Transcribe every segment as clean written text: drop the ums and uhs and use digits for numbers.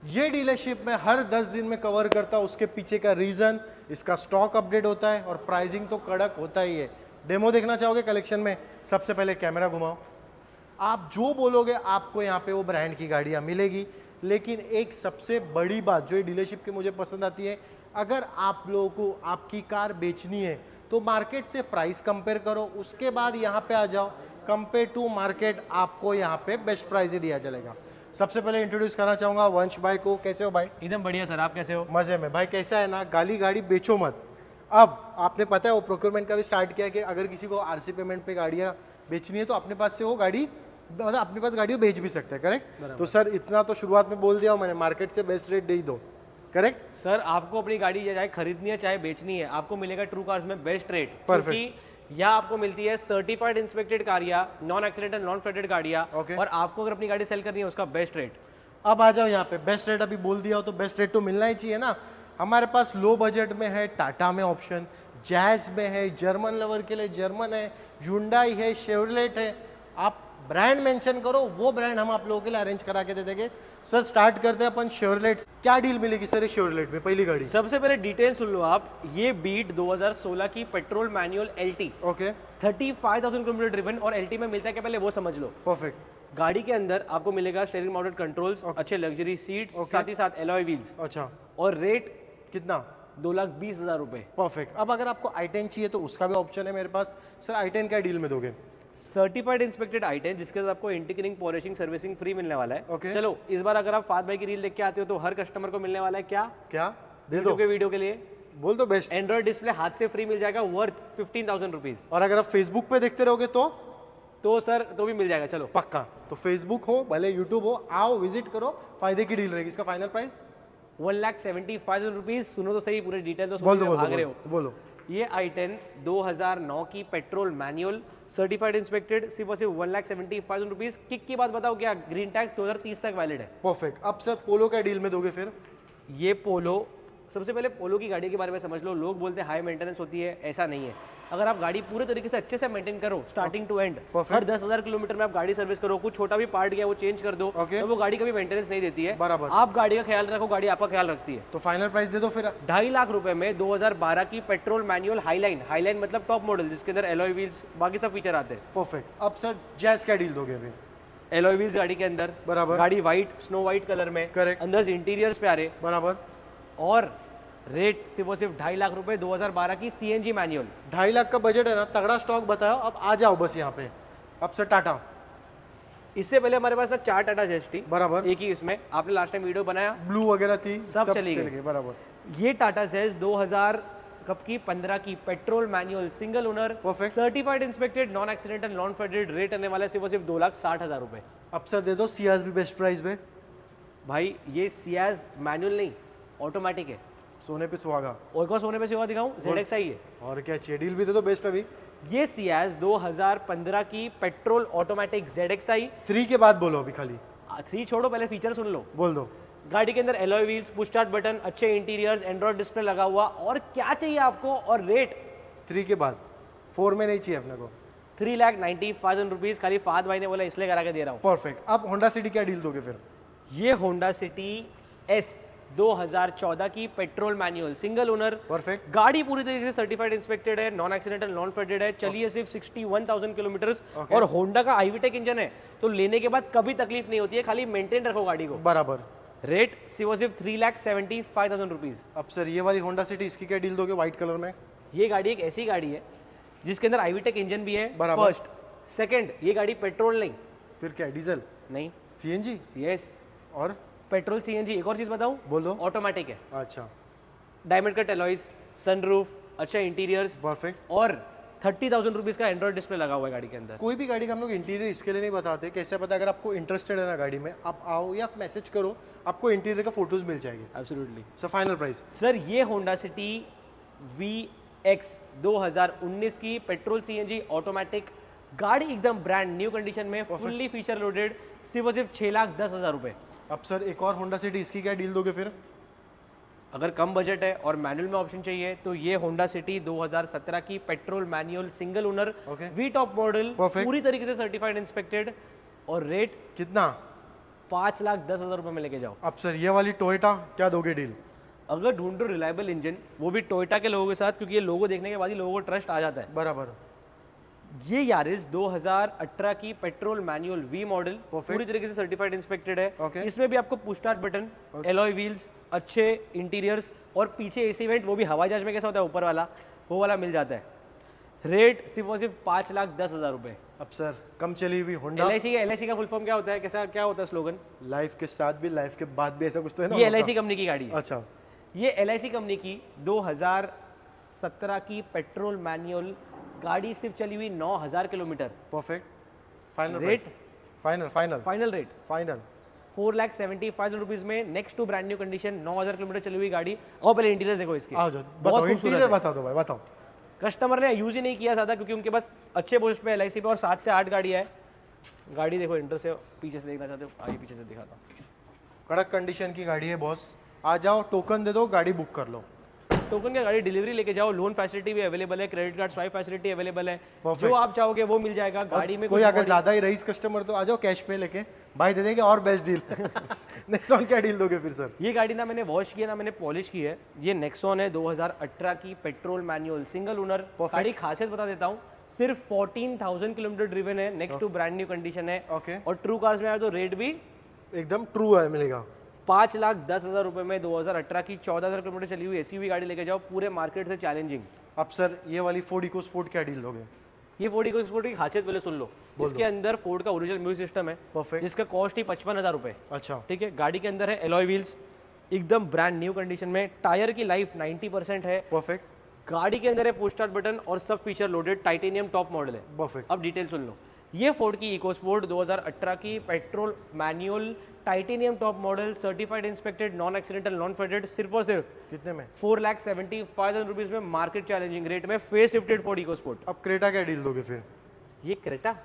ये डीलरशिप में हर 10 दिन में कवर करता हूँ। उसके पीछे का रीजन, इसका स्टॉक अपडेट होता है और प्राइसिंग तो कड़क होता ही है। डेमो देखना चाहोगे कलेक्शन में? सबसे पहले कैमरा घुमाओ। आप जो बोलोगे आपको यहाँ पे वो ब्रांड की गाड़ियाँ मिलेगी। लेकिन एक सबसे बड़ी बात जो ये डीलरशिप की मुझे पसंद आती है, अगर आप लोगों को आपकी कार बेचनी है तो मार्केट से प्राइस कंपेयर करो, उसके बाद यहाँ पे आ जाओ। कंपेयर टू मार्केट आपको यहाँ पे बेस्ट प्राइस ही दिया चलेगा। सबसे पहले इंट्रोड्यूस करना चाहूँगा वंश भाई को। कैसे हो भाई? एकदम बढ़िया सर, आप कैसे हो? मजे में भाई। कैसा है ना, गाड़ी बेचो मत। अब आपने पता है वो प्रोक्योरमेंट का भी स्टार्ट किया कि अगर किसी को आरसी पेमेंट पे गाड़ियाँ बेचनी है तो अपने पास से वो गाड़ी, मतलब अपने पास गाड़ी बेच भी सकते हैं। करेक्ट? तो सर इतना तो शुरुआत में बोल दिया मैंने, मार्केट से बेस्ट रेट दे ही दो। करेक्ट सर आपको अपनी गाड़ी चाहे खरीदनी है चाहे बेचनी है, आपको मिलेगा ट्रू कार्स में बेस्ट रेट। Perfect. क्योंकि यहाँ आपको मिलती है सर्टिफाइड इंस्पेक्टेड गाड़ियाँ, नॉन एक्सीडेंटल नॉन फेडेड गाड़ियाँ, Okay. और आपको अगर अपनी गाड़ी सेल करनी है उसका बेस्ट रेट। अब आ जाओ यहाँ पे। बेस्ट रेट अभी बोल दिया हो तो बेस्ट रेट तो मिलना ही चाहिए ना। हमारे पास लो बजट में है टाटा में ऑप्शन, जैज में है, जर्मन लवर के लिए जर्मन है, ह्युंडई है, शेवरलेट है। आप ब्रांड मेंशन करो, वो ब्रांड हम आप लोगों के लिए अरेंज करा के दे देंगे। सर स्टार्ट करते हैं अपन शेवरलेट। क्या डील मिलेगी सर शेवरलेट में? पहली गाड़ी सबसे पहले डिटेल सुन लो आप। ये बीट 2016 की petrol manual LT, okay 35,000 kilometre driven, और एलटी में मिलता है क्या पहले वो समझ लो। परफेक्ट। गाड़ी के अंदर आपको मिलेगा स्टीयरिंग माउंटेड कंट्रोल्स, अच्छे लग्जरी सीट्स, साथ ही साथ एलॉय व्हील्स, अच्छा और रेट कितना? 2,20,000 रुपए। परफेक्ट। अब अगर आपको i10 चाहिए तो उसका भी ऑप्शन है मेरे पास। सर i10 क्या डील में दोगे? सर्टिफाइड इंस्पेक्टेड आई10 जिसके साथ आपको इंटीग्रेटिंग पॉलिशिंग सर्विसिंग फ्री मिलने वाला है। Okay. चलो इस बार अगर आप फात भाई की रील देख के आते हो तो हर कस्टमर को मिलने वाला है क्या? क्या दे यूट्यूब दो? के वीडियो के लिए बोल दो बेस्ट। एंड्रॉइड डिस्प्ले हाथ से फ्री मिल जाएगा, वर्थ 15,000 रुपीज। और अगर आप फेसबुक पे देखते रहोगे तो सर तो भी मिल जाएगा। चलो पक्का। तो फेसबुक हो भले यूट्यूब हो, आओ विजिट करो, फायदे की डील रहेगी। इसका फाइनल प्राइस 1,75,000 रुपीज। सुनो तो सही, पूरे डिटेल तो बोल दो। सुनो, बोल भाग रहे दो हो। बोलो। ये i10 2009 की पेट्रोल मैनुअल सर्टिफाइड इंस्पेक्टेड, सिर्फ और सिर्फ 1,75,000 रुपीज। किक की बात बताओ, क्या ग्रीन टैग 2030 तक वैलिड है। परफेक्ट। अब सर पोलो क्या डील में दोगे फिर? ये पोलो, सबसे पहले पोलो की गाड़ी के बारे में समझ लो। लोग बोलते हैं हाई मेंटेनेंस होती है, ऐसा नहीं है। अगर आप गाड़ी पूरे तरीके से अच्छे से मेंटेन करो स्टार्टिंग टू एंड, Perfect. हर 10,000 किलोमीटर में आप गाड़ी सर्विस करो, कुछ छोटा भी पार्ट गया वो चेंज कर दो, Okay. तो वो गाड़ी कभी मेंटेनेंस नहीं देती है। बराबर। आप गाड़ी का ख्याल रखो, गाड़ी आपका ख्याल रखती है। तो फाइनल प्राइस दे दो फिर। 2.5 लाख रुपए में 2012 की पेट्रोल मैनुअल हाईलाइन, हाईलाइन मतलब टॉप मॉडल जिसके अंदर एलॉय व्हील्स बाकी सब फीचर आते हैं। परफेक्ट। अब सर जैज क्या डील दोगे अभी? एलॉय व्हील्स गाड़ी के अंदर, बराबर। गाड़ी व्हाइट स्नो व्हाइट कलर में, Correct. अंदर से इंटीरियर्स प्यारे, बराबर। और रेट सिर्फ और सिर्फ 2.5 लाख रुपए 2012 की सीएनजी मैनुअल। 2.5 लाख का बजट है ना, तगड़ा स्टॉक बताओ। अब आ जाओ बस यहाँ पे। अब सर टाटा। इससे पहले हमारे पास ना 4 टाटा जेस्ट थी, बराबर। एक ही इसमें आपने लास्ट टाइम वीडियो बनाया, ब्लू वगैरह थी, सब चली गई। बराबर। ये टाटा जेस्ट 2000 कब की 15 की petrol manual single owner, Perfect. Certified inspected non accidental non faded, rate आने वाला है सिर्फ और सिर्फ 2,60,000 रुपए। अब सर दे दो सियाज भी बेस्ट प्राइस में। भाई ये सियाज मैनुअल नहीं ऑटोमेटिक है। सोने पे सुहागा। और एक और सोने पे सेवा दिखाऊं, ZXi है। और क्या चाहिए? डील भी दे दो बेस्ट अभी। ये सियाज 2015 की पेट्रोल ऑटोमेटिक ZXi। 3 के बाद बोलो अभी खाली। 3 छोड़ो, पहले फीचर सुन लो। बोल दो। गाड़ी के अंदर alloy wheels, push start button, अच्छे इंटीरियर्स, एंड्रॉइड डिस्प्ले लगा हुआ, और क्या चाहिए आपको? और रेट 3 के बाद 4 में नहीं चाहिए अपने को। 3,90,000 रुपीज। खाली फाद भाई ने बोला इसलिए करा के दे रहा हूँ। परफेक्ट। अब होंडा सिटी क्या डील दोगे फिर? ये होंडा सिटी एस 2014 की petrol manual single owner, perfect. गाड़ी पूरी तरीके से सर्टिफाइड इंस्पेक्टेड है, नॉन एक्सीडेंटल नॉन फेडेड है, चलिए सिर्फ 61,000 किलोमीटर, Okay. और होंडा का आईवीटेक इंजन है, तो लेने के बाद कभी तकलीफ नहीं होती है, खाली मेंटेन रखो गाड़ी को। बराबर। रेट सिर्फ 3,75,000 रुपीज। अब सर ये वाली होंडा सिटी, इसकी क्या डील दोगे व्हाइट कलर में? ये गाड़ी एक ऐसी गाड़ी है जिसके अंदर आईवीटेक इंजन भी है, बराबर। फर्स्ट। सेकंड, ये गाड़ी पेट्रोल नहीं, फिर क्या है? डीजल? नहीं, सीएनजी? यस और पेट्रोल सीएनजी। एक और चीज बताऊं, बोल दो। ऑटोमेटिक है, अच्छा डायमंड कट एलॉयज, सनरूफ, अच्छा इंटीरियर्स, परफेक्ट। और 30,000 रुपीज का एंड्रॉइड डिस्प्ले लगा हुआ है गाड़ी के अंदर। कोई भी गाड़ी का हम लोग इंटीरियर इसके लिए नहीं बताते। कैसे पता? अगर आपको इंटरेस्टेड है ना गाड़ी में, आप आओ या मैसेज करो, आपको इंटीरियर का फोटोज मिल जाएंगे। Absolutely. Sir final price? Sir ये होंडा सिटी VX 2019 की पेट्रोल सीएनजी ऑटोमेटिक गाड़ी, एकदम ब्रांड न्यू कंडीशन में, फुल्ली फीचर लोडेड, सिर्फ और सिर्फ 6,10,000 रुपए। अब सर एक और होंडा सिटी, इसकी क्या डील दोगे फिर? अगर कम बजट है और मैनुअल में ऑप्शन चाहिए तो ये होंडा सिटी 2017 की petrol manual single owner, Okay. V top model, Perfect. पूरी तरीके से सर्टिफाइड इंस्पेक्टेड, और रेट कितना? 5,10,000 रुपए में लेके जाओ। अब सर ये वाली टोयोटा क्या दोगे डील? अगर ढूंढ रहे हो रिलायबल इंजन, वो भी टोयोटा के लोगों के साथ, क्योंकि ये लोगो देखने के बाद ही लोगों को ट्रस्ट आ जाता है। बराबर। ये यारिस 2018 की petrol manual V model Perfect. पूरी तरीके से सर्टिफाइड इंस्पेक्टेड है। Okay. इसमें भी आपको push start button, alloy wheels, अच्छे इंटीरियर्स और पीछे एसी वेंट, वो भी हवाई जहाज में कैसा होता है ऊपर वाला, वो वाला मिल जाता है। रेट सिर्फ और सिर्फ 5,10,000 रुपए। अब सर कम चली हुई होंडा, LIC का फुल फॉर्म क्या होता है, कैसा क्या होता है स्लोगन? लाइफ के साथ भी लाइफ के बाद भी, ऐसा कुछ तो है ना? ये LIC कंपनी की गाड़ी है। अच्छा, ये LIC कंपनी की 2017 की पेट्रोल मैनुअल गाड़ी, सिर्फ चली हुई 9,000 kilometre. Perfect. Final rate? Final final final rate final 4,75,000 rupees में, next to brand new condition, 9,000 kilometre चली हुई गाड़ी। और पहले इंटीरियर देखो इसके, आओ जाओ, बहुत बताओ खूबसूरत इंटीरियर है। बता दो भाई, बताओ। कस्टमर ने यूज ही नहीं किया ज़्यादा, क्योंकि उनके पास अच्छे पोस्ट पे LIC पे और 7 से 8 गाड़ी है। गाड़ी देखो, इंटर से पीछे से देखना चाहते हो, आइए पीछे से दिखाता हूँ। कड़क कंडीशन की गाड़ी है बॉस, आ जाओ, टोकन दे दो, गाड़ी बुक कर लो। टोकन की गाड़ी डिलीवरी लेके जाओ, लोन फैसिलिटी भी अवेलेबल है, credit card swipe facility available है। Perfect. जो आप चाहोगे वो मिल जाएगा गाड़ी में। कोई कुछ अगर body- ज्यादा ही रईस कस्टमर तो आ जाओ, कैश पे लेके भाई दे देंगे और बेस्ट डील। नेक्सॉन क्या डील दोगे फिर सर? ये गाड़ी ना मैंने वॉश किया ना मैंने पॉलिश की है। ये नेक्सॉन है 2018 की पेट्रोल मैनुअल सिंगल ओनर गाड़ी। खासियत बता देता हूँ, सिर्फ 14,000 किलोमीटर ड्रिवन है, next to brand new condition है। ओके, और ट्रू कार्स में आए तो रेट भी एकदम ट्रू है, मिलेगा। 5,10,000 रुपए में 2018 की 14,000 किलोमीटर चली हुई SUV गाड़ी लेके जाओ, पूरे मार्केट से चैलेंजिंग। अब सर ये वाली फोर्ड इको स्पोर्ट क्या डील दोगे? ये फोर्ड इको स्पोर्ट की खासियत पहले सुन लो। इसके अंदर फोर्ड का ओरिजिनल म्यूजिक सिस्टम है, परफेक्ट। जिसका कॉस्ट ही 55,000 रुपए। अच्छा, ठीक है, गाड़ी के अंदर है एलॉय व्हील्स, एकदम ब्रांड न्यू कंडीशन में। टायर की लाइफ 90% है। परफेक्ट गाड़ी के अंदर है पुश स्टार्ट बटन और सब feature loaded, titanium top model है। परफेक्ट। अब डिटेल सुन लो। ये फोर्ड की इको स्पोर्ट 2018 की petrol manual titanium top model, certified inspected, non accidental, non faded, सिर्फ और सिर्फ कितने में? 4,75,000 रुपीज में, मार्केट चैलेंजिंग रेट में, face lifted Ford EcoSport. अब क्रेटा क्या डील दोगे फिर? ये क्रेटा,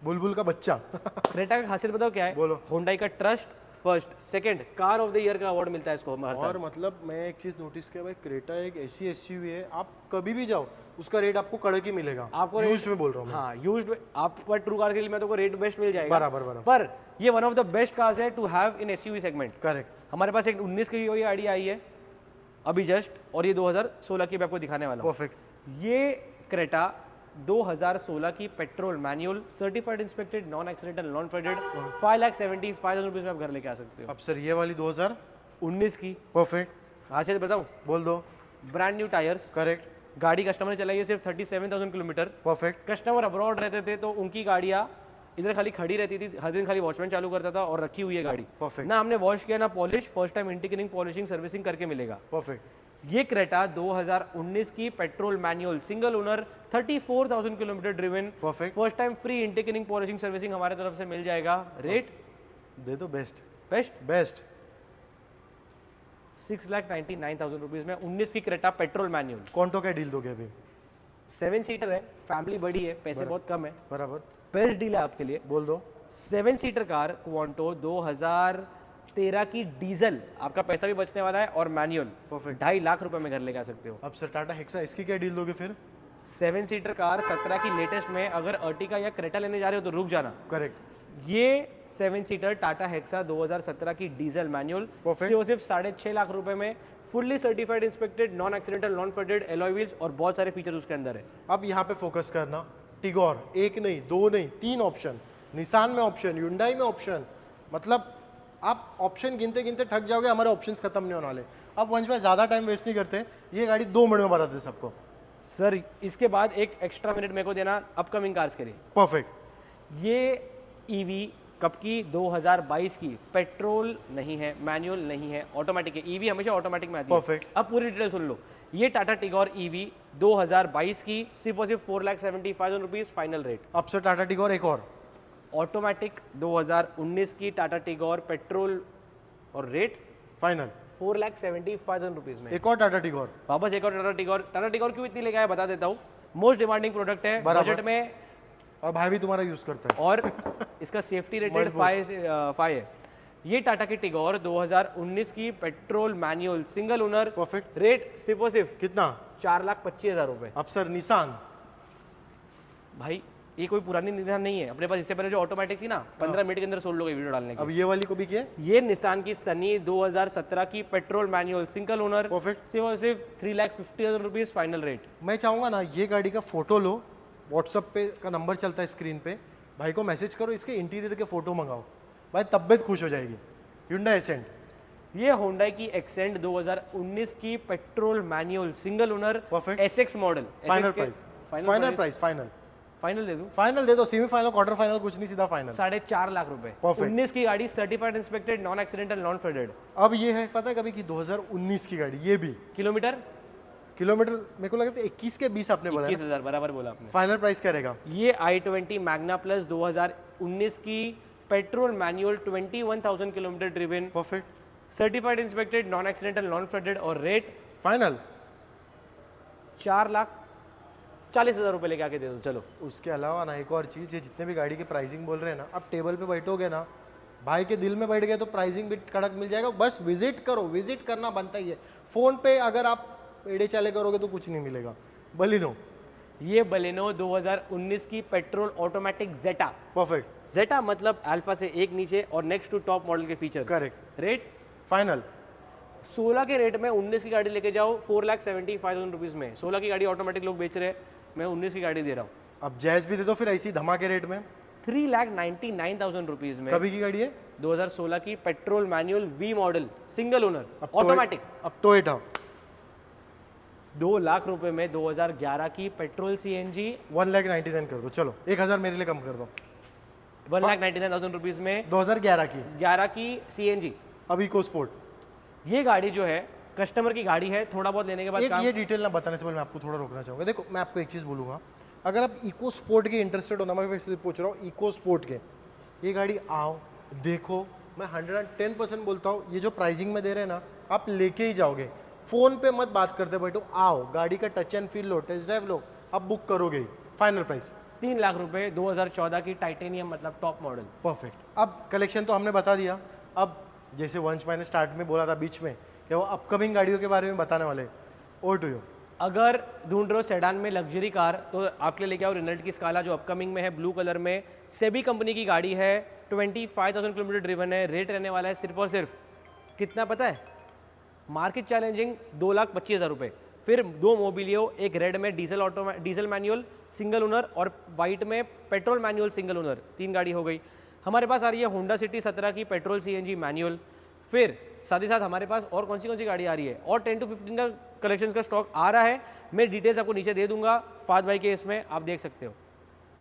बुलबुल का बच्चा। क्रेटा का खासियत बताओ क्या है? बोलो। होंडाई का trust, first second car of the year का अवार्ड मिलता है इसको हर साल। और मतलब मैं एक चीज नोटिस किया भाई, क्रेटा एक ऐसी SUV है, आप कभी भी जाओ उसका रेट आपको कड़क ही मिलेगा। आपको यूज्ड में बोल रहा हूँ मैं। हाँ, यूज्ड आपको ट्रू कार के लिए मैं तो रेट बेस्ट मिल जाएगा। बराबर बराबर, पर ये one of the best cars है to have in SUV segment. Correct. हमारे पास एक 19 की कोई गाड़ी आई है अभी जस्ट, और ये 2016 की मैं आपको दिखाने वाला हूँ। परफेक्ट। ये क्रेटा 2016 की petrol manual, certified inspected, non accidental, non faded, 5,75,000 rupees में आप घर लेके आ सकते हो। अब सर ये वाली 19 की परफेक्ट, खासियत बताऊँ, बोल दो। Brand new tyres. करेक्ट। गाड़ी कस्टमर ने चलाई है सिर्फ 37,000 किलोमीटर। परफेक्ट। कस्टमर अब्रॉड रहते थे तो उनकी गाड़ियाँ इधर खाली खड़ी रहती थी, हर दिन खाली वॉचमैन चालू करता था और रखी हुई है गाड़ी। Perfect. ना हमने वॉश किया ना polish, first time integrating polishing servicing करके मिलेगा। परफेक्ट। ये क्रेटा 2019 की petrol manual single owner, 34,000 kilometre driven, perfect. First time free integrating polishing servicing हमारे तरफ से मिल जाएगा। रेट दे दो बेस्ट बेस्ट बेस्ट। 6,99,000 रुपीज में 19 की क्रेटा पेट्रोल मैनुअल। कॉन्टो क्या डील दोगे अभी? 7 सीटर है, फैमिली बड़ी है, पैसे बहुत कम है, बराबर, बेस्ट डील है आपके लिए। बोल दो। 7 सीटर कार क्वांटो 2013 की डीजल, आपका पैसा भी बचने वाला है, और मैनुअल परफेक्ट। 2.5 लाख रुपए में घर लेके आ सकते हो। अब सर टाटा हेक्सा, इसकी क्या डील दोगे फिर? 7 सीटर कार 17 की लेटेस्ट में, अगर अर्टिका या क्रेटा लेने जा रहे हो तो रुक जाना। करेक्ट। ये 7 सीटर टाटा हेक्सा 2017 की डीजल मैनुअल, Perfect. सिर्फ 6.5 लाख रुपए में, fully certified inspected, non accidental, non faded, alloy wheels और बहुत सारे फीचर्स उसके अंदर है। अब यहाँ पे फोकस करना। टिगोर, एक नहीं, दो नहीं, 3 ऑप्शन, निसान में ऑप्शन, ह्युंडई में ऑप्शन, मतलब आप ऑप्शन गिनते गिनते थक जाओगे, हमारे ऑप्शंस खत्म नहीं होने वाले। अब वंश भाई ज़्यादा टाइम वेस्ट नहीं करते, ये गाड़ी 2 मिनट में बताते सबको। सर इसके बाद एक एक्स्ट्रा मिनट मेरे को देना अपकमिंग कार्स के लिए। परफेक्ट। ये ईवी कब की? 2022 की, पेट्रोल नहीं है, मैनुअल नहीं है, ऑटोमेटिक है। ईवी हमेशा ऑटोमेटिक में आती है। Perfect. अब पूरी डिटेल सुन लो। ये टाटा टिगोर ईवी 2022 की, सिर्फ और सिर्फ 4,75,000 रुपीज फाइनल रेट। अब से टाटा टिगोर एक और ऑटोमेटिक 2019 की टाटा टिगोर पेट्रोल, और रेट फाइनल 4,75,000 रुपीज में। एक और टाटा टिगोर। वापस एक और टाटा टिगोर। टाटा टिगोर क्यों इतनी लेके आया बता देता हूँ। मोस्ट डिमांडिंग प्रोडक्ट है बराबर। बजट में, और भाई भी तुम्हारा यूज करता है। और इसका सेफ्टी रेटेड 5 है। ये टाटा की टिगोर 2019 की petrol manual single owner, perfect. Rate सिर्फ और सिर्फ कितना? 4,25,000 रुपए। अब सर निसान, भाई ये कोई पुरानी निशान नहीं है, अपने पास इससे पहले जो ऑटोमेटिक थी ना 15 मिनट के अंदर सोल्ड हो गई वीडियो डालने की। अब ये वाली को भी किया ये निसान की सनी 2017 की petrol manual single owner, perfect. सिर्फ 3,50,000 रुपीज फाइनल रेट। मैं चाहूँगा ना ये गाड़ी का फोटो लो, व्हाट्सअप पे का नंबर चलता है स्क्रीन पे, भाई को मैसेज करो, इसके इंटीरियर के फोटो मंगाओ, भाई तबियत खुश हो जाएगी। Hyundai एसेंट, ये होंडा की एक्सेंट 2019 की petrol manual single owner Perfect. SX model. Final price, final price, final दे दूं फाइनल दे दो, सेमीफाइनल क्वार्टर फाइनल कुछ नहीं, सीधा फाइनल। 4.5 लाख रुपए। Perfect. 19 की गाड़ी, certified inspected, non accidental, non faded. अब ये है पता है कभी कि 2019 की गाड़ी, ये भी किलोमीटर किलोमीटर मेरे को लगा था 21 के 20 आपने बोला। 21,000 बराबर बोला आपने। फाइनल प्राइस क्या रहेगा? ये i20 मैग्ना प्लस 2019 की petrol manual 21,000 kilometre driven, perfect, certified inspected, non accidental, non faded और रेट फाइनल 4,40,000 रुपए लेके आके दे दो। चलो उसके अलावा ना एक और चीज़, ये जितने भी गाड़ी की प्राइसिंग बोल रहे हैं ना, आप टेबल पे बैठोगे ना, भाई के दिल में बैठ गए तो प्राइसिंग भी कड़क मिल जाएगा। बस विजिट करो, विजिट करना बनता ही है। फ़ोन पे अगर आप एड़े चाले करोगे तो कुछ नहीं मिलेगा। बलिनो, ये बलेनो 2019 की पेट्रोल ऑटोमेटिक जेटा। परफेक्ट, जेटा मतलब अल्फा से एक नीचे और नेक्स्ट टू टॉप मॉडल के फीचर। करेक्ट, रेट फाइनल 16 के रेट में 19 की गाड़ी लेके जाओ 4,75,000 रुपीज में। 16 की गाड़ी ऑटोमेटिक लोग बेच रहे हैं, मैं 19 की गाड़ी दे रहा हूँ अब जैज भी दे दो फिर ऐसी धमाके रेट में। 3,99,000 रुपीज में। कभी की गाड़ी है? 2016 की petrol manual V model single owner अब ऑटोमेटिक। अब टोयोटा 2 लाख रुपए में 2011 की पेट्रोल सीएनजी 1,99,000 कर दो, चलो 1,000 मेरे लिए कम कर दो। 1,99,000 रुपीज में 2011 की 11 की सीएनजी। अब इको स्पोर्ट, ये गाड़ी जो है कस्टमर की गाड़ी है, थोड़ा बहुत लेने के बाद एक काम। ये डिटेल ना बताने से पहले मैं आपको थोड़ा रोकना चाहूँगा। देखो मैं आपको एक चीज़ बोलूँगा, अगर आप इको स्पोर्ट के इंटरेस्टेड हो ना, मैं वैसे पूछ रहा हूँ इको स्पोर्ट के, ये गाड़ी आओ देखो, मैं 110% बोलता हूँ, ये जो प्राइसिंग में दे रहे हैं ना, आप लेके ही जाओगे। फ़ोन पे मत बात करते बैठो, आओ गाड़ी का टच एंड फील लो, टेस्ट ड्राइव लो, अब बुक करोगे ही। फाइनल प्राइस 3 लाख रुपए 2014 की टाइटेनियम मतलब टॉप मॉडल। परफेक्ट। अब कलेक्शन तो हमने बता दिया, अब जैसे वंश मैंने स्टार्ट में बोला था बीच में कि वो अपकमिंग गाड़ियों के बारे में बताने वाले, ओवर टू यू। अगर ढूंढ रहे हो सेडान में लग्जरी कार तो आपके लिए लेके आओ रेनॉल्ट की स्काला जो अपकमिंग में है, ब्लू कलर में, सेबी कंपनी की गाड़ी है, 25,000 किलोमीटर ड्रिवन है। रेट रहने वाला है सिर्फ और सिर्फ कितना पता है? मार्केट चैलेंजिंग 2,25,000 रुपये। फिर 2 मोबिलियो, एक रेड में डीजल मैनुअल सिंगल ओनर और वाइट में पेट्रोल मैनुअल सिंगल ओनर, 3 गाड़ी हो गई। हमारे पास आ रही है होंडा सिटी 17 की पेट्रोल सीएनजी मैनुअल। फिर साथ ही साथ हमारे पास और कौन सी गाड़ी आ रही है, और 10 to 15 का कलेक्शन का स्टॉक आ रहा है। मैं डिटेल्स आपको नीचे दे दूंगा फाद भाई के, इसमें आप देख सकते हो।